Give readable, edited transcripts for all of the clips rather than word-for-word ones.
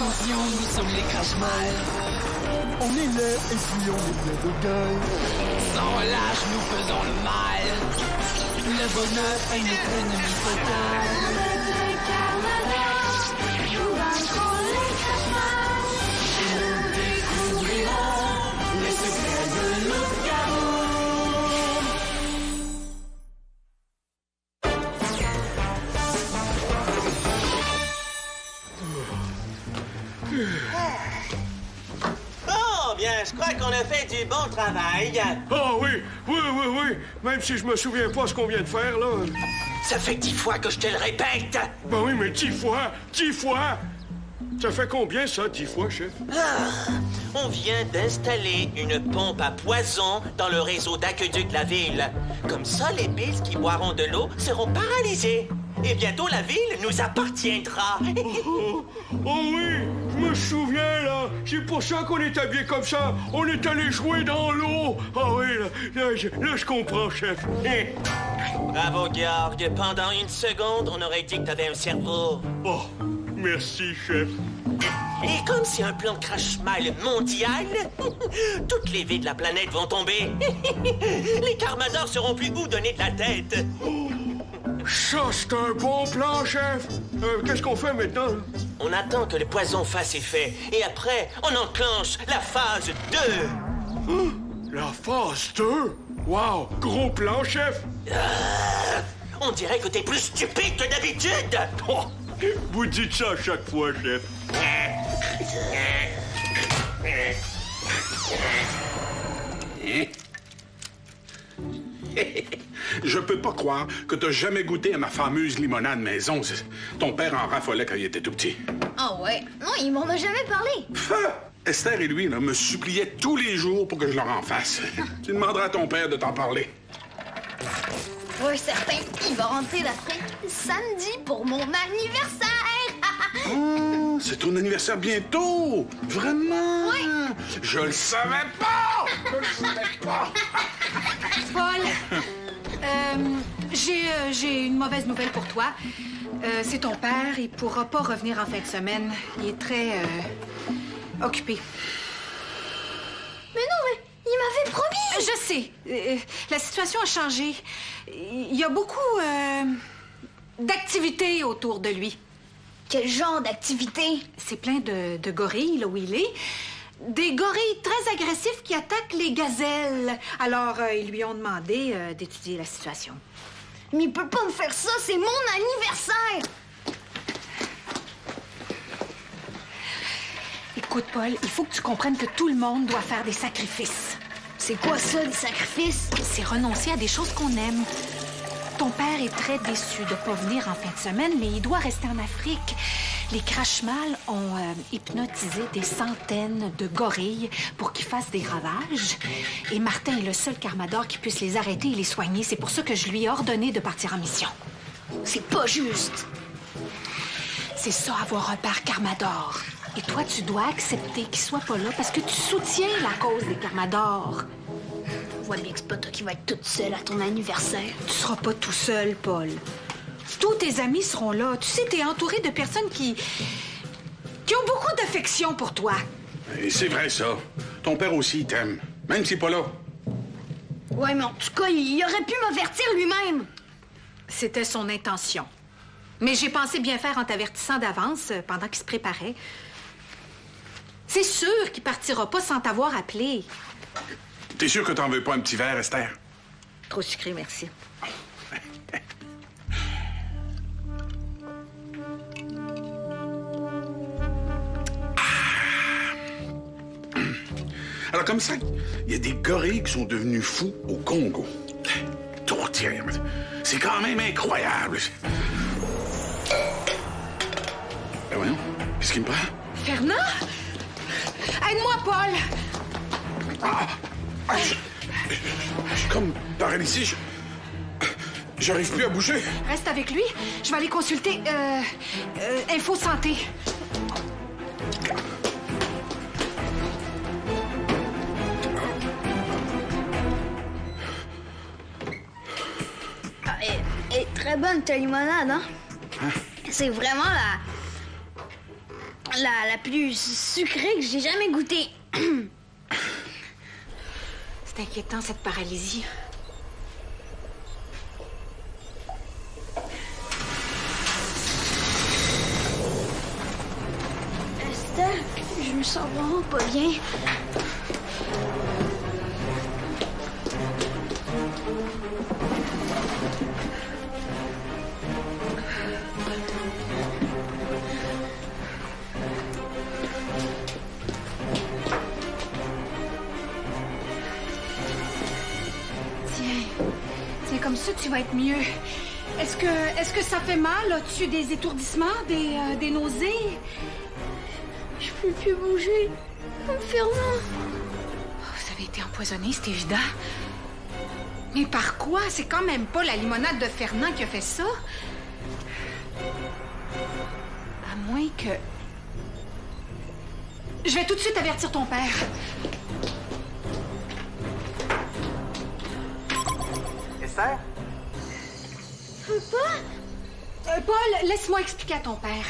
Attention, nous sommes les Crash-Mal. On est là, essuyons les plaies de gueule. Sans relâche, nous faisons le mal. Le bonheur est notre ennemi total. Nous vaincrons les Crash-Mal. Nous découvrirons les secrets de loup-garou. Oh, bien, je crois qu'on a fait du bon travail. Ah oui. Même si je me souviens pas ce qu'on vient de faire, là. Ça fait 10 fois que je te le répète. Ben oui, mais 10 fois. Ça fait combien, ça, 10 fois, chef? On vient d'installer une pompe à poison dans le réseau d'aqueduc de la ville. Comme ça, les billes qui boiront de l'eau seront paralysées. Et bientôt, la ville nous appartiendra. Oh oui, je me souviens, là. C'est pour ça qu'on est habillés comme ça. On est allé jouer dans l'eau. Ah oui, là, je comprends, chef. Bravo, Georg. Pendant une seconde, on aurait dit que t'avais un cerveau. Oh, merci, chef. Et comme c'est un plan de Crash-Mal mondial, toutes les vies de la planète vont tomber. Les Carmadors seront plus où donner de la tête. Ça, c'est un bon plan, chef. Qu'est-ce qu'on fait maintenant, là? On attend que le poison fasse effet. Et après, on enclenche la phase 2. La phase 2? Wow, gros plan, chef. On dirait que t'es plus stupide que d'habitude. Oh, vous dites ça à chaque fois, chef. Je peux pas croire que t'as jamais goûté à ma fameuse limonade maison. Ton père en raffolait quand il était tout petit. Ah ouais? Non, il m'en a jamais parlé. Esther et lui là, me suppliaient tous les jours pour que je leur en fasse. Tu demanderas à ton père de t'en parler. Ouais, certain. Il va rentrer d'Afrique samedi pour mon anniversaire. C'est ton anniversaire bientôt! Vraiment? Oui. Je le savais pas! Paul, j'ai une mauvaise nouvelle pour toi. C'est ton père, il pourra pas revenir en fin de semaine. Il est très occupé. Mais non, mais il m'avait promis! Je sais. La situation a changé. Il y a beaucoup d'activités autour de lui. Quel genre d'activité? C'est plein de gorilles, là où il est. Des gorilles très agressifs qui attaquent les gazelles. Alors, ils lui ont demandé d'étudier la situation. Mais il peut pas me faire ça, c'est mon anniversaire! Écoute, Paul, il faut que tu comprennes que tout le monde doit faire des sacrifices. C'est quoi ça, des sacrifices? C'est renoncer à des choses qu'on aime. Ton père est très déçu de pas venir en fin de semaine, mais il doit rester en Afrique. Les Crash-Mal ont hypnotisé des centaines de gorilles pour qu'ils fassent des ravages. Et Martin est le seul Carmador qui puisse les arrêter et les soigner. C'est pour ça que je lui ai ordonné de partir en mission. C'est pas juste. C'est ça, avoir un père Carmador. Et toi, tu dois accepter qu'il soit pas là parce que tu soutiens la cause des Carmadors. Je vois bien que c'est pas toi qui vas être toute seule à ton anniversaire. Tu seras pas tout seul, Paul. Tous tes amis seront là. Tu sais, t'es entouré de personnes qui ont beaucoup d'affection pour toi. Et c'est vrai, ça. Ton père aussi, il t'aime. Même s'il n'est pas là. Ouais, mais en tout cas, il aurait pu m'avertir lui-même. C'était son intention. Mais j'ai pensé bien faire en t'avertissant d'avance pendant qu'il se préparait. C'est sûr qu'il partira pas sans t'avoir appelé. T'es sûr que t'en veux pas un petit verre, Esther? Trop sucré, merci. Alors, comme ça, il y a des gorilles qui sont devenus fous au Congo. Trop tiens, c'est quand même incroyable. Ben voyons, qu'est-ce qu'il me prend? Fernand? Aide-moi, Paul! Je suis comme paralysé. J'arrive plus à bouger. Reste avec lui. Je vais aller consulter Info Santé. Elle est très bonne, ta limonade, hein? C'est vraiment La plus sucrée que j'ai jamais goûtée. C'est inquiétant, cette paralysie. Esther, je me sens vraiment pas bien. Tiens, comme ça, tu vas être mieux. Est-ce que ça fait mal? As-tu des étourdissements, des nausées? Je peux plus bouger. Fernand. Oh, vous avez été empoisonné, c'est évident. Mais par quoi? C'est quand même pas la limonade de Fernand qui a fait ça. À moins que... Je vais tout de suite avertir ton père. Esther? Papa? Paul, laisse-moi expliquer à ton père.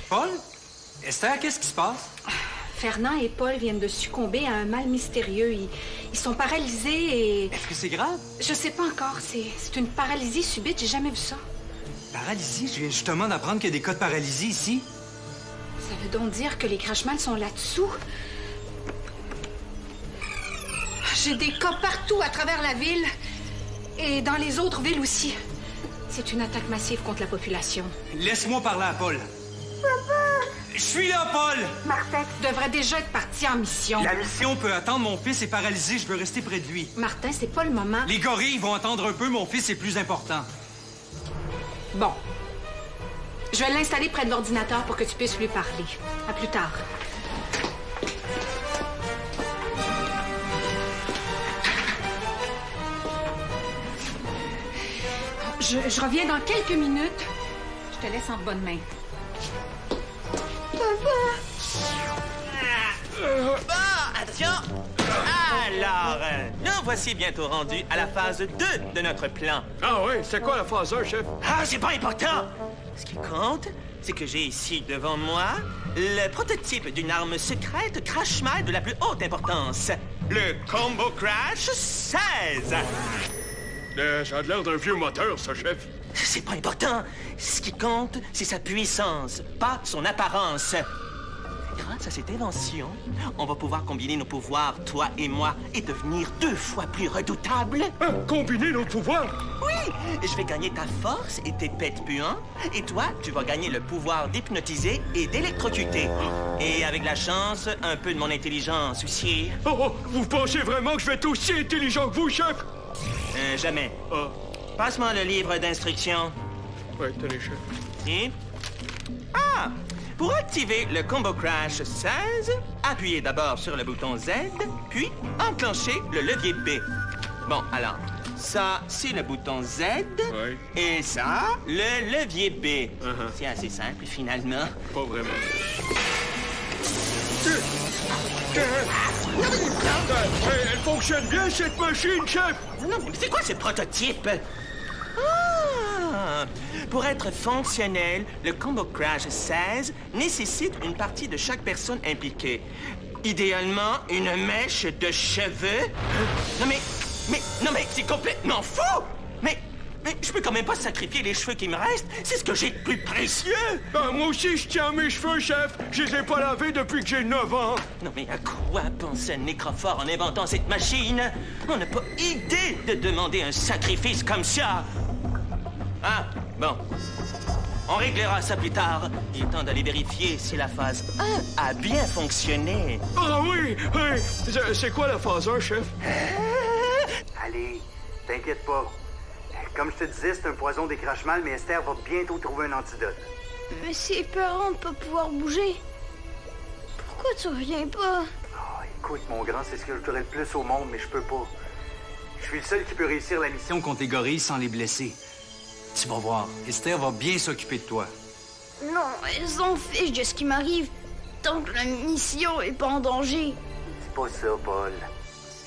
Paul? Esther, qu'est-ce qui se passe? Fernand et Paul viennent de succomber à un mal mystérieux. Ils sont paralysés et... Est-ce que c'est grave? Je sais pas encore. C'est une paralysie subite. J'ai jamais vu ça. Paralysie? Je viens justement d'apprendre qu'il y a des cas de paralysie ici. Ça veut donc dire que les Crashmans sont là-dessous. J'ai des cas partout à travers la ville. Et dans les autres villes aussi. C'est une attaque massive contre la population. Laisse-moi parler à Paul. Papa! Je suis là, Paul! Martin, tu devrais déjà être parti en mission. La mission peut attendre, mon fils est paralysé, je veux rester près de lui. Martin, c'est pas le moment. Les gorilles vont attendre un peu, mon fils est plus important. Bon. Je vais l'installer près de l'ordinateur pour que tu puisses lui parler. À plus tard. Je reviens dans quelques minutes. Je te laisse en bonne main. Attention! Alors, nous voici bientôt rendus à la phase 2 de notre plan. Ah ouais, c'est quoi la phase 1, chef? Ah, c'est pas important! Ce qui compte, c'est que j'ai ici devant moi le prototype d'une arme secrète Crashmal de la plus haute importance. Le Combo Crash 16! Ça a l'air d'un vieux moteur, ça, chef. C'est pas important. Ce qui compte, c'est sa puissance, pas son apparence. Grâce à cette invention, on va pouvoir combiner nos pouvoirs, toi et moi, et devenir 2 fois plus redoutables. Ah, combiner nos pouvoirs? Oui! Je vais gagner ta force et tes pets puants, et toi, tu vas gagner le pouvoir d'hypnotiser et d'électrocuter. Et avec la chance, un peu de mon intelligence aussi. Oh, vous pensez vraiment que je vais être aussi intelligent que vous, chef? Jamais. Ah. Passe-moi le livre d'instructions. Ouais, tenez, chef. Et... Ah! Pour activer le Combo Crash 16, appuyez d'abord sur le bouton Z, puis enclenchez le levier B. Bon, alors, ça, c'est le bouton Z, Ouais. et ça, le levier B. C'est assez simple, finalement. Pas vraiment. Elle fonctionne bien, cette machine, chef! Non, mais c'est quoi ce prototype? Ah! Pour être fonctionnel, le Combo Crash 16 nécessite une partie de chaque personne impliquée. Idéalement, une mèche de cheveux. Non mais c'est complètement fou! Mais je peux quand même pas sacrifier les cheveux qui me restent. C'est ce que j'ai de plus précieux. Ah, moi aussi, je tiens mes cheveux, chef. Je les ai pas lavés depuis que j'ai 9 ans. Non mais à quoi pensait Nécrophore en inventant cette machine? On n'a pas idée de demander un sacrifice comme ça. Ah, bon. On réglera ça plus tard. Il est temps d'aller vérifier si la phase 1 a bien fonctionné. Ah oui, oui. C'est quoi la phase 1, chef? Allez, t'inquiète pas. Comme je te disais, c'est un poison des Crashmal, mais Esther va bientôt trouver un antidote. Mais c'est épeurant de pas pouvoir bouger. Pourquoi tu reviens pas? Oh, écoute, mon grand, c'est ce que je voudrais le plus au monde, mais je peux pas. Je suis le seul qui peut réussir la mission Contre les gorilles sans les blesser. Tu vas voir, Esther va bien s'occuper de toi. Non, elles s'en fichent de ce qui m'arrive. Tant que la mission est pas en danger. C'est pas ça, Paul.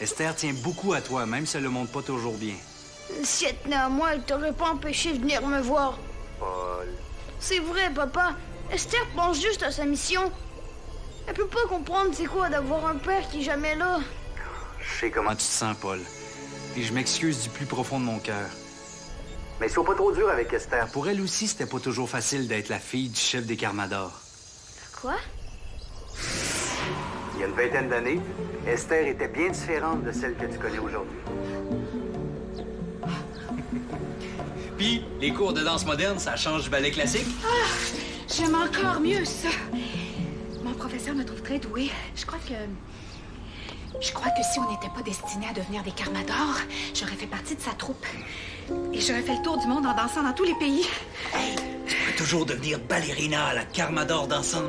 Esther tient beaucoup à toi, même si elle le montre pas toujours bien. Si elle tenait à moi, elle t'aurait pas empêché de venir me voir. Paul. C'est vrai, papa. Esther pense juste à sa mission. Elle peut pas comprendre c'est quoi d'avoir un père qui est jamais là. Je sais comment Comment tu te sens, Paul? Et je m'excuse du plus profond de mon cœur. Mais sois pas trop dur avec Esther. Pour elle aussi, c'était pas toujours facile d'être la fille du chef des Carmadors. Quoi? Il y a une vingtaine d'années, Esther était bien différente de celle que tu connais aujourd'hui. Puis, les cours de danse moderne, ça change du ballet classique? Ah, j'aime encore mieux ça. Mon professeur me trouve très douée. Je crois que si on n'était pas destinés à devenir des Carmadors, j'aurais fait partie de sa troupe. Et j'aurais fait le tour du monde en dansant dans tous les pays. Hey, tu pourrais toujours devenir ballerina à la Carmador dansante.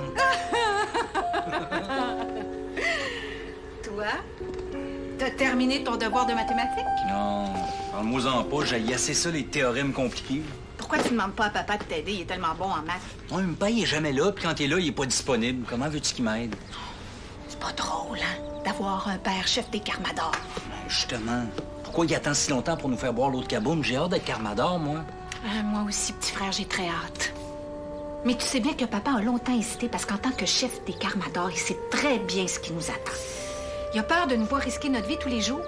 Toi, t'as terminé ton devoir de mathématiques? Non, parle-moi-en pas, j'ai assez ça, les théorèmes compliqués. Pourquoi tu demandes pas à papa de t'aider? Il est tellement bon en maths. Ouais, mais il est jamais là, puis quand il est là, il est pas disponible. Comment veux-tu qu'il m'aide? C'est pas drôle, hein, d'avoir un père chef des Carmadors. Justement. Pourquoi il attend si longtemps pour nous faire boire l'eau de Kaboom? J'ai hâte d'être Carmador, moi. Moi aussi, petit frère, j'ai très hâte. Mais tu sais bien que papa a longtemps hésité parce qu'en tant que chef des Carmadors, il sait très bien ce qui nous attend. Il a peur de nous voir risquer notre vie tous les jours.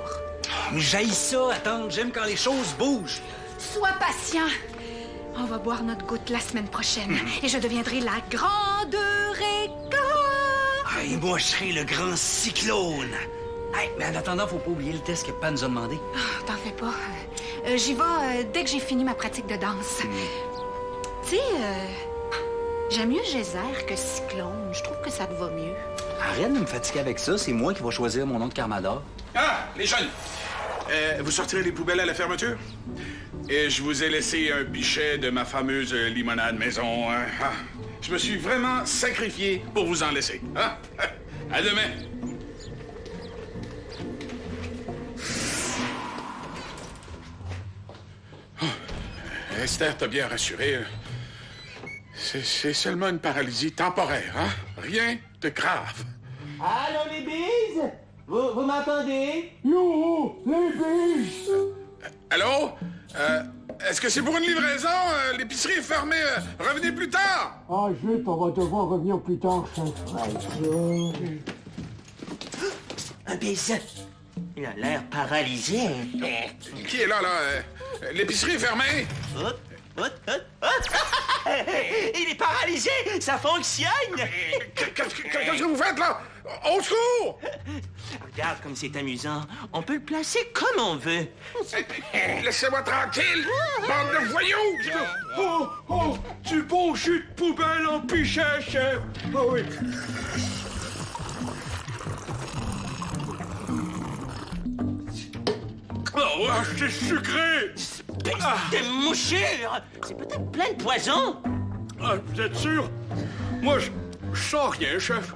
Mais j'haïs ça, attends. J'aime quand les choses bougent. Sois patient. On va boire notre goutte la semaine prochaine et je deviendrai la grande Eureka. Et moi, je serai le grand cyclone. Hey, mais en attendant, faut pas oublier le test que Papa nous a demandé. Oh, t'en fais pas. J'y vais dès que j'ai fini ma pratique de danse. Tu sais, j'aime mieux Geyser que Cyclone. Je trouve que ça te va mieux. Arrête de me fatiguer avec ça. C'est moi qui vais choisir mon nom de Carmador. Ah, les jeunes! Vous sortirez les poubelles à la fermeture? Et je vous ai laissé un pichet de ma fameuse limonade maison. Hein? Ah, je me suis vraiment sacrifié pour vous en laisser. Hein? À demain! Oh, Esther t'a bien rassuré. C'est seulement une paralysie temporaire, hein? Rien de grave. Allô, les bises? Vous m'entendez? Yo, les biches! Allô? Est-ce que c'est pour une livraison? L'épicerie est fermée. Revenez plus tard! Ah, zut, on va devoir revenir plus tard, chef. Un bise. Il a l'air paralysé. Qui est là? L'épicerie est fermée? Il est paralysé! Ça fonctionne! Qu'est-ce que vous faites, là? Au secours! Regarde comme c'est amusant. On peut le placer comme on veut. Laissez-moi tranquille! Bande de voyous! Oh, du bon jus de poubelle en pichet, chef. Oh oui. Oh, c'est sucré! De mouchure! C'est peut-être plein de poison! Ah, vous êtes sûr? Moi, je sens rien, chef.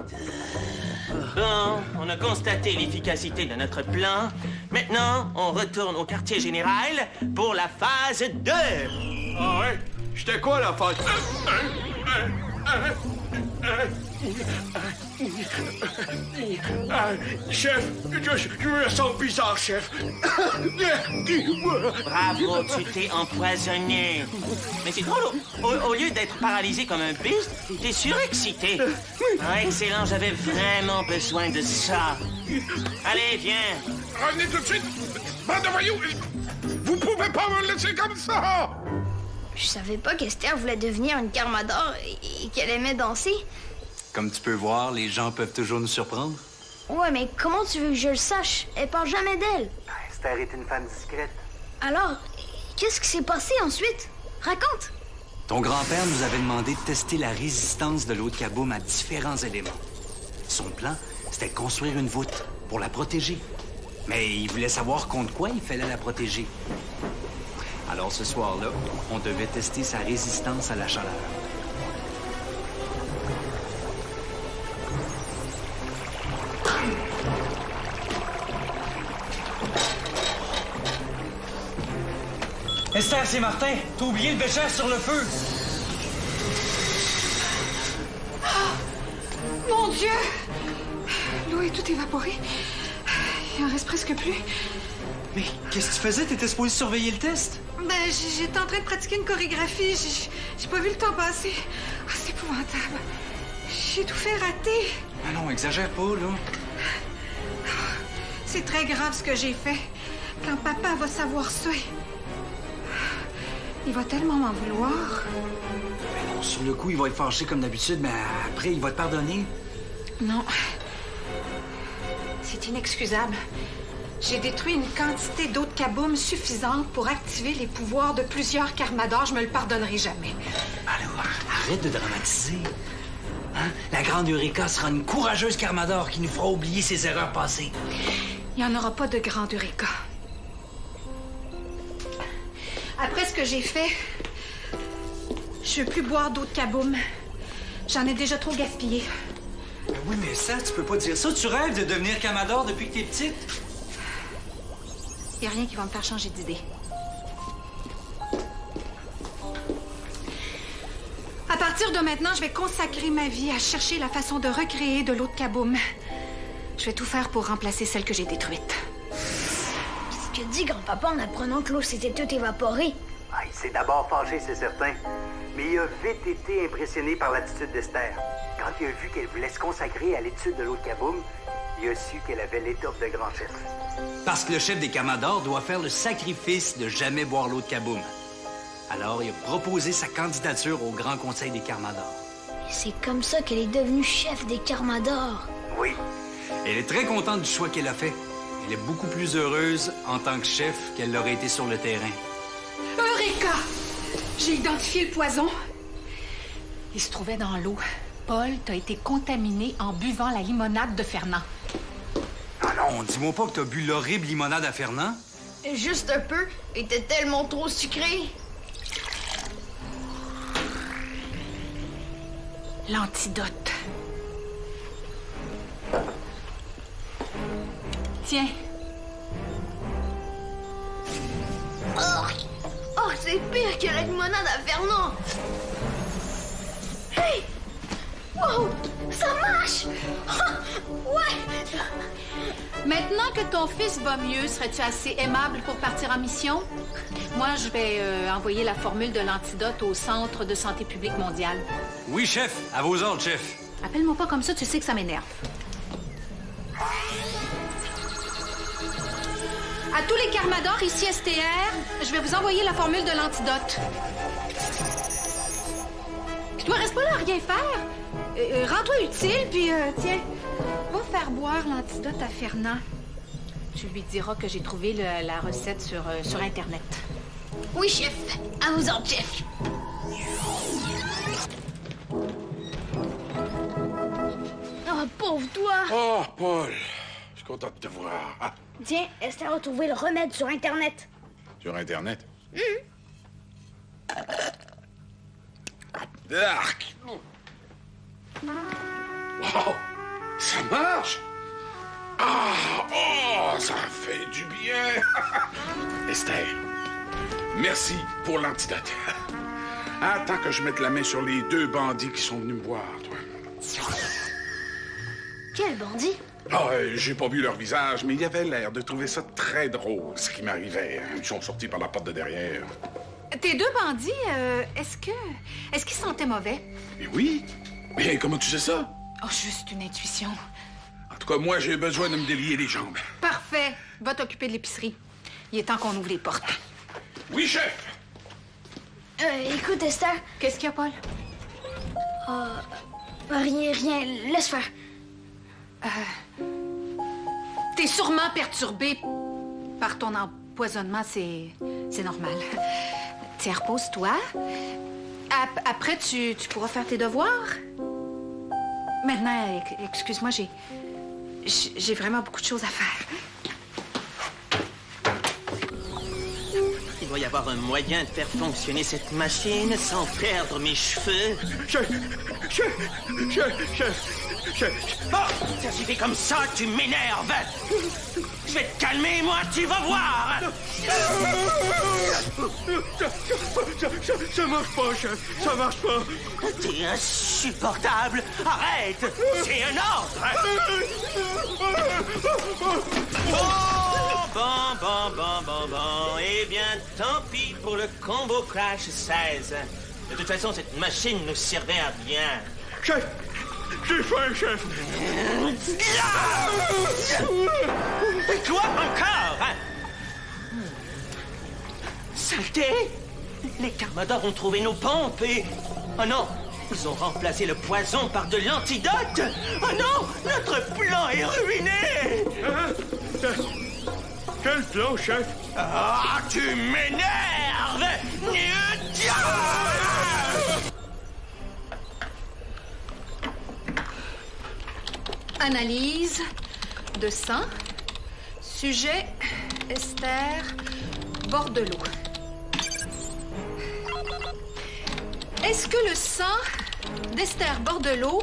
Bon, on a constaté l'efficacité de notre plan. Maintenant, on retourne au quartier général pour la phase 2. Ah ouais? C'était quoi la phase? Chef, je me sens bizarre, chef. Bravo, tu t'es empoisonné. Mais c'est drôle, au lieu d'être paralysé comme un beast, t'es surexcité. Ah, excellent, j'avais vraiment besoin de ça. Allez, viens. Revenez tout de suite! Bande de voyous! Vous pouvez pas me laisser comme ça! Je savais pas qu'Esther voulait devenir une Carmador et qu'elle aimait danser. Comme tu peux voir, les gens peuvent toujours nous surprendre. Ouais, mais comment tu veux que je le sache? Elle parle jamais d'elle. Esther est une femme discrète. Alors, qu'est-ce qui s'est passé ensuite? Raconte! Ton grand-père nous avait demandé de tester la résistance de l'eau de Kaboom à différents éléments. Son plan, c'était de construire une voûte pour la protéger. Mais il voulait savoir contre quoi il fallait la protéger. Alors ce soir-là, on devait tester sa résistance à la chaleur. Esther, c'est Martin. T'as oublié le bécher sur le feu. Oh, mon Dieu! L'eau est toute évaporée. Il en reste presque plus. Mais qu'est-ce que tu faisais? T'étais supposé surveiller le test? Ben, j'étais en train de pratiquer une chorégraphie. J'ai pas vu le temps passer. Oh, c'est épouvantable. J'ai tout fait rater. Ah non, exagère pas, là. C'est très grave ce que j'ai fait. Quand papa va savoir ça, il va tellement m'en vouloir. Ben non, sur le coup, il va être fâché comme d'habitude, mais après, il va te pardonner. Non. C'est inexcusable. J'ai détruit une quantité d'eau de kaboom suffisante pour activer les pouvoirs de plusieurs Carmadors. Je me le pardonnerai jamais. Alors, arrête de dramatiser. Hein? La grande Eureka sera une courageuse Carmador qui nous fera oublier ses erreurs passées. Il n'y en aura pas de grande Eureka. Après ce que j'ai fait, je veux plus boire d'eau de kaboom. J'en ai déjà trop gaspillé. Oui, mais ça, tu peux pas dire ça. Tu rêves de devenir Carmador depuis que t'es petite? Il n'y a rien qui va me faire changer d'idée. À partir de maintenant, je vais consacrer ma vie à chercher la façon de recréer de l'eau de kaboom. Je vais tout faire pour remplacer celle que j'ai détruite. Qu'est-ce que dit grand-papa en apprenant que l'eau s'était toute évaporée? Ah, il s'est d'abord fâché, c'est certain. Mais il a vite été impressionné par l'attitude d'Esther. Quand il a vu qu'elle voulait se consacrer à l'étude de l'eau de kaboom, il a su qu'elle avait l'étoffe de grand chef. Parce que le chef des Carmadors doit faire le sacrifice de jamais boire l'eau de kaboom. Alors, il a proposé sa candidature au Grand Conseil des Carmadors. C'est comme ça qu'elle est devenue chef des Carmadors. Oui. Elle est très contente du choix qu'elle a fait. Elle est beaucoup plus heureuse en tant que chef qu'elle l'aurait été sur le terrain. Eureka! J'ai identifié le poison. Il se trouvait dans l'eau. Paul, t'as été contaminé en buvant la limonade de Fernand. Ah non, dis-moi pas que t'as bu l'horrible limonade à Fernand. Juste un peu. Elle était tellement trop sucrée. L'antidote. Tiens. Oh, c'est pire que la limonade à Fernand. Hey! Wow! Ça marche! Ouais! Maintenant que ton fils va mieux, serais-tu assez aimable pour partir en mission? Moi, je vais envoyer la formule de l'antidote au Centre de santé publique mondial. Oui, chef. À vos ordres, chef. Appelle-moi pas comme ça, tu sais que ça m'énerve. À tous les Carmadors, ici STR, je vais vous envoyer la formule de l'antidote. Toi, reste pas là à rien faire. Rends-toi utile, puis tiens, va faire boire l'antidote à Fernand. Tu lui diras que j'ai trouvé la recette sur Internet. Oui, chef. À vos ordres, chef. Oh, pauvre toi. Oh, Paul. Je suis content de te voir. Ah, Tiens, Esther a trouvé le remède sur Internet. sur Internet? Arc! Wow! Ça marche! Ah! Oh! Ça fait du bien! Esther, merci pour l'antidote. Attends que je mette la main sur les 2 bandits qui sont venus me voir, toi. Quel bandit? Ah, j'ai pas vu leur visage, mais ils avaient l'air de trouver ça très drôle, ce qui m'arrivait. Ils sont sortis par la porte de derrière. Tes 2 bandits, est-ce qu'ils sentaient mauvais? Et oui? Mais comment tu sais ça? Oh, juste une intuition. En tout cas, moi, j'ai besoin de me délier les jambes. Parfait. Va t'occuper de l'épicerie. Il est temps qu'on ouvre les portes. Oui, chef! Écoute, Esther. Qu'est-ce qu'il y a, Paul? Rien. Laisse faire. T'es sûrement perturbé par ton empoisonnement, c'est normal. Tiens, repose-toi. Après, tu pourras faire tes devoirs. Maintenant, excuse-moi, j'ai vraiment beaucoup de choses à faire. Il doit y avoir un moyen de faire fonctionner cette machine sans perdre mes cheveux. Oh! Ça suffit comme ça, tu m'énerves! Je vais te calmer, moi, tu vas voir! Ça marche pas, chef. Ça marche pas. T'es insupportable! Arrête! C'est un ordre! Oh! Bon. Eh bien, tant pis pour le combo Crash 16. De toute façon, cette machine nous servait à rien. Chef, J'ai faim, chef. Quoi encore, hein? Saleté! Les Carmadors ont trouvé nos pompes et... Oh non! Ils ont remplacé le poison par de l'antidote! Oh non! Notre plan est ruiné! Hein? Quel plan, chef? Ah, tu m'énerves! Analyse de sang. Sujet, Esther Bordelot. Est-ce que le sang d'Esther Bordelot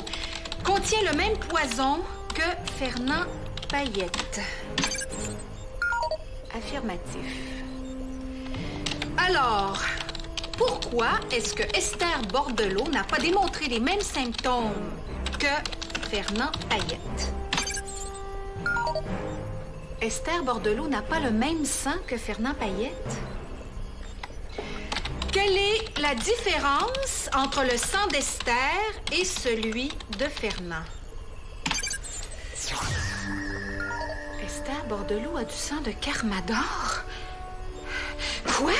contient le même poison que Fernand Payette? Affirmatif. Alors, pourquoi est-ce que Esther Bordelot n'a pas démontré les mêmes symptômes que Fernand Payette? Esther Bordelot n'a pas le même sang que Fernand Payette? Quelle est la différence entre le sang d'Esther et celui de Fernand? Esther Bordelot a du sang de Carmador? Quoi?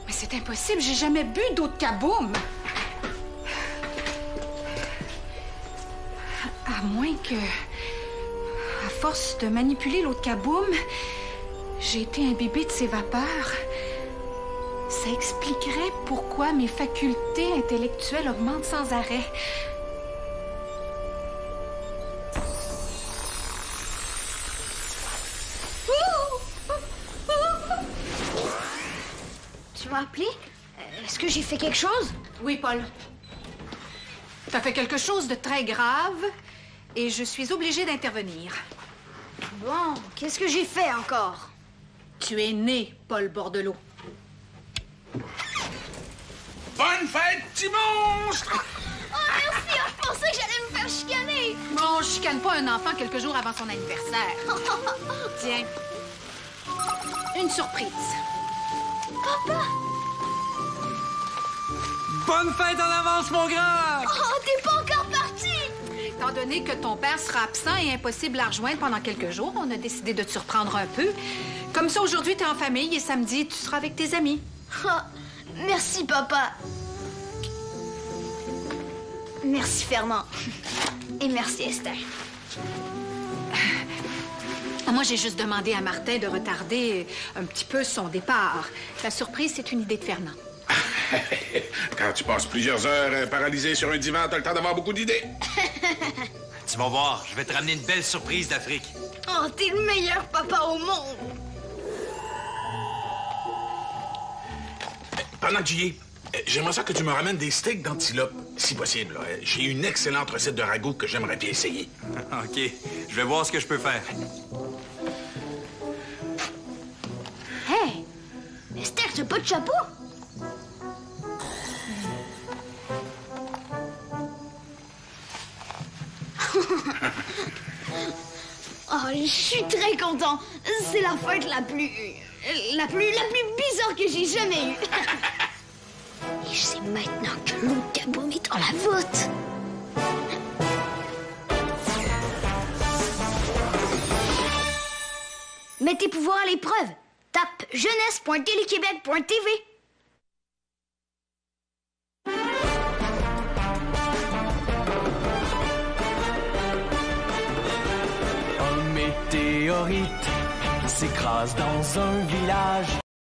Mais c'est impossible, j'ai jamais bu d'eau de Kaboom. À moins que, à force de manipuler l'eau de Kaboom, j'ai été imbibée de ses vapeurs. Ça expliquerait pourquoi mes facultés intellectuelles augmentent sans arrêt. Tu m'as appelé? Est-ce que j'ai fait quelque chose? Oui, Paul. T'as fait quelque chose de très grave et je suis obligée d'intervenir. Bon, qu'est-ce que j'ai fait encore? Tu es né, Paul Bordelot. Bonne fête, petit monstre! Oh, merci! Je pensais que j'allais me faire chicaner! On chicane pas un enfant quelques jours avant son anniversaire. Tiens, une surprise. Papa! Bonne fête en avance, mon grand! Oh, t'es pas encore parti! Étant donné que ton père sera absent et impossible à rejoindre pendant quelques jours, on a décidé de te surprendre un peu. Comme ça, aujourd'hui, t'es en famille et samedi, tu seras avec tes amis. Oh, merci, papa. Merci, Fernand. Et merci, Esther. Moi, j'ai juste demandé à Martin de retarder un petit peu son départ. La surprise, c'est une idée de Fernand. Quand tu passes plusieurs heures paralysé sur un divan, t'as le temps d'avoir beaucoup d'idées. Tu vas voir, je vais te ramener une belle surprise d'Afrique. Oh, t'es le meilleur papa au monde! Pendant que j'y ai, j'aimerais ça que tu me ramènes des steaks d'antilope, si possible. J'ai une excellente recette de ragoût que j'aimerais bien essayer. OK, je vais voir ce que je peux faire. Hey! Esther, t'as pas de chapeau? Oh, je suis très content. C'est la fête la plus bizarre que j'ai jamais eue. Et je sais maintenant que l'eau de Kaboom est dans la voûte. Mets tes pouvoirs à l'épreuve. Tape jeunesse.téléquébec.tv. Un météorite s'écrase dans un village.